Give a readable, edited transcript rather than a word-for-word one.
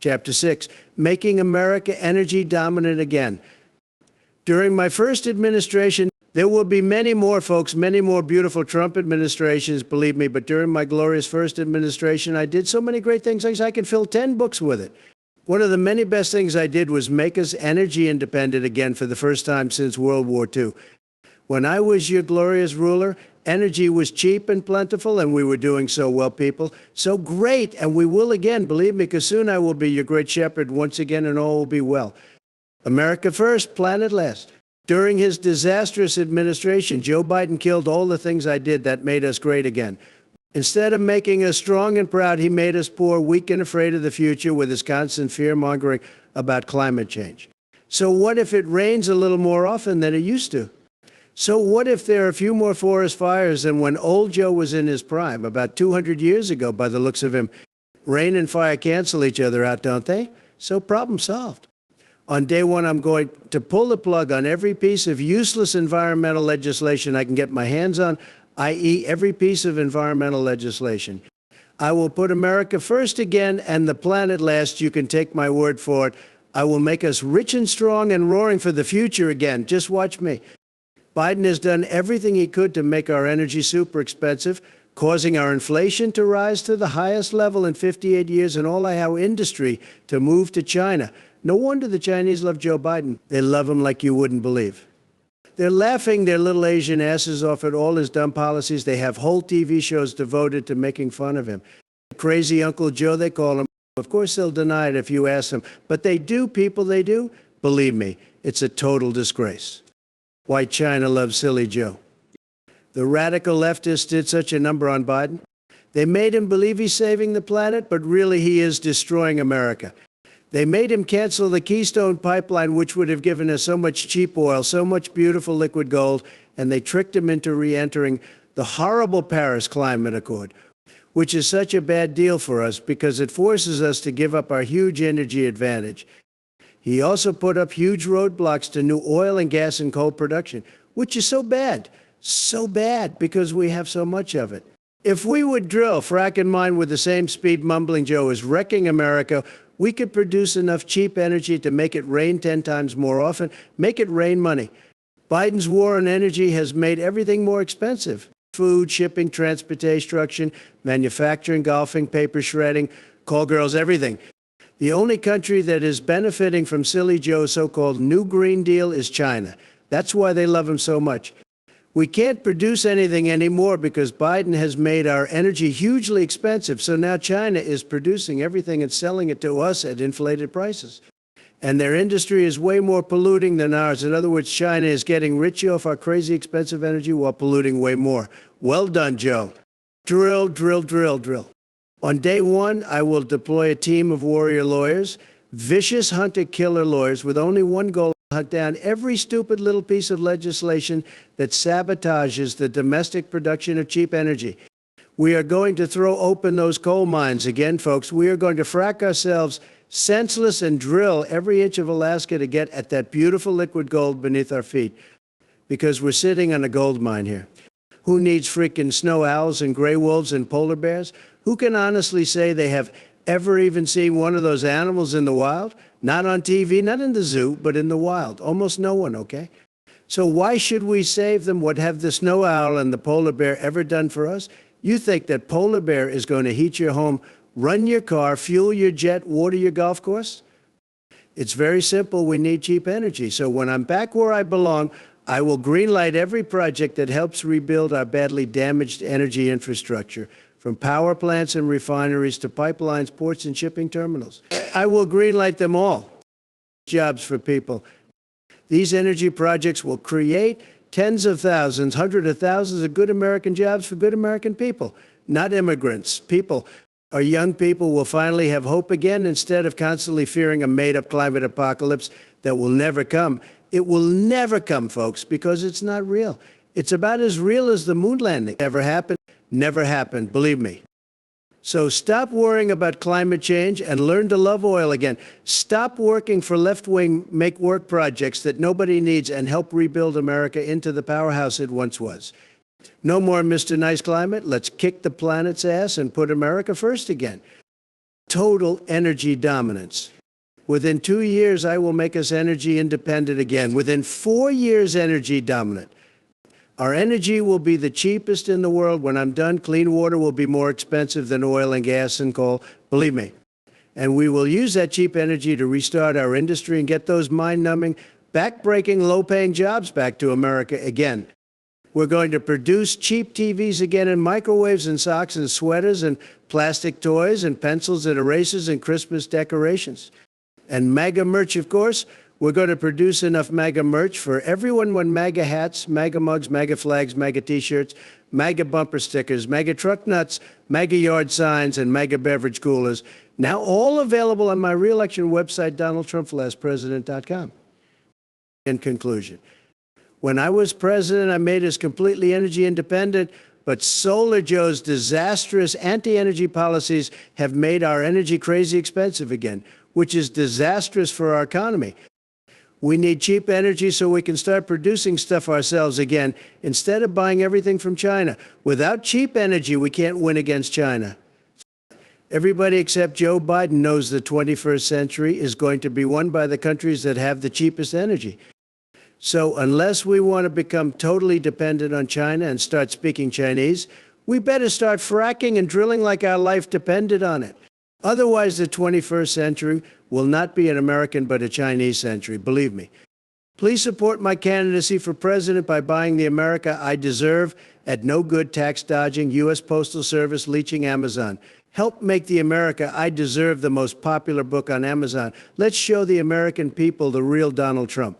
Chapter 6, Making America Energy Dominant Again. During my first administration, there will be many more, folks, many more beautiful Trump administrations, believe me, but during my glorious first administration, I did so many great things, I can fill 10 books with it. One of the many best things I did was make us energy independent again for the first time since World War II. When I was your glorious ruler, energy was cheap and plentiful, and we were doing so well, people. So great, and we will again, believe me, because soon I will be your great shepherd once again, and all will be well. America first, planet last. During his disastrous administration, Joe Biden killed all the things I did that made us great again. Instead of making us strong and proud, he made us poor, weak, and afraid of the future with his constant fear-mongering about climate change. So what if it rains a little more often than it used to? So what if there are a few more forest fires than when old Joe was in his prime, about 200 years ago by the looks of him? Rain and fire cancel each other out, don't they? So problem solved. On day one, I'm going to pull the plug on every piece of useless environmental legislation I can get my hands on, i.e. every piece of environmental legislation. I will put America first again and the planet last. You can take my word for it. I will make us rich and strong and roaring for the future again. Just watch me. Biden has done everything he could to make our energy super expensive, causing our inflation to rise to the highest level in 58 years and all our industry to move to China. No wonder the Chinese love Joe Biden. They love him like you wouldn't believe. They're laughing their little Asian asses off at all his dumb policies. They have whole TV shows devoted to making fun of him. Crazy Uncle Joe, they call him. Of course, they'll deny it if you ask them. But they do, people, they do. Believe me, it's a total disgrace. Why China loves silly Joe. The radical leftists did such a number on Biden. They made him believe he's saving the planet, but really he is destroying America. They made him cancel the Keystone Pipeline, which would have given us so much cheap oil, so much beautiful liquid gold, and they tricked him into re-entering the horrible Paris Climate Accord, which is such a bad deal for us because it forces us to give up our huge energy advantage. He also put up huge roadblocks to new oil and gas and coal production, which is so bad because we have so much of it. If we would drill, frack, and mine with the same speed Mumbling Joe is wrecking America, we could produce enough cheap energy to make it rain 10 times more often, make it rain money. Biden's war on energy has made everything more expensive. Food, shipping, transportation, manufacturing, golfing, paper shredding, call girls, everything. The only country that is benefiting from silly Joe's so-called New Green Deal is China. That's why they love him so much. We can't produce anything anymore because Biden has made our energy hugely expensive. So now China is producing everything and selling it to us at inflated prices. And their industry is way more polluting than ours. In other words, China is getting rich off our crazy expensive energy while polluting way more. Well done, Joe. Drill, drill, drill, drill. On day one, I will deploy a team of warrior lawyers, vicious hunter-killer lawyers with only one goal: hunt down every stupid little piece of legislation that sabotages the domestic production of cheap energy. We are going to throw open those coal mines again, folks. We are going to frack ourselves senseless and drill every inch of Alaska to get at that beautiful liquid gold beneath our feet, because we're sitting on a gold mine here. Who needs freaking snow owls and gray wolves and polar bears? Who can honestly say they have ever even seen one of those animals in the wild? Not on TV, not in the zoo, but in the wild. Almost no one, okay? So why should we save them? What have the snow owl and the polar bear ever done for us? You think that polar bear is going to heat your home, run your car, fuel your jet, water your golf course? It's very simple. We need cheap energy. So when I'm back where I belong, I will greenlight every project that helps rebuild our badly damaged energy infrastructure, from power plants and refineries to pipelines, ports, and shipping terminals. I will greenlight them all. Jobs for people. These energy projects will create tens of thousands, hundreds of thousands of good American jobs for good American people, not immigrants. People. Our young people will finally have hope again instead of constantly fearing a made-up climate apocalypse that will never come. It will never come, folks, because it's not real. It's about as real as the moon landing. Never happened. Never happened, believe me. So stop worrying about climate change and learn to love oil again. Stop working for left-wing make-work projects that nobody needs and help rebuild America into the powerhouse it once was. No more Mr. Nice Climate. Let's kick the planet's ass and put America first again. total energy dominance. Within 2 years, I will make us energy independent again. Within 4 years, energy dominant. Our energy will be the cheapest in the world. When I'm done, clean water will be more expensive than oil and gas and coal. Believe me. And we will use that cheap energy to restart our industry and get those mind-numbing, back-breaking, low-paying jobs back to America again. We're going to produce cheap TVs again, and microwaves and socks and sweaters and plastic toys and pencils and erasers and Christmas decorations. And MAGA merch, of course. We're going to produce enough MAGA merch for everyone with MAGA hats, MAGA mugs, MAGA flags, MAGA T-shirts, MAGA bumper stickers, MAGA truck nuts, MAGA yard signs, and MAGA beverage coolers. Now all available on my re-election website, DonaldTrumpForLastPresident.com. In conclusion, when I was president, I made us completely energy independent, but Solar Joe's disastrous anti-energy policies have made our energy crazy expensive again, which is disastrous for our economy. We need cheap energy so we can start producing stuff ourselves again, instead of buying everything from China. Without cheap energy, we can't win against China. Everybody except Joe Biden knows the 21st century is going to be won by the countries that have the cheapest energy. So unless we want to become totally dependent on China and start speaking Chinese, we better start fracking and drilling like our life depended on it. Otherwise, the 21st century will not be an American but a Chinese century, believe me. Please support my candidacy for president by buying the America I deserve at no good tax dodging, U.S. Postal Service leeching Amazon. Help make the America I Deserve the most popular book on Amazon. Let's show the American people the real Donald Trump.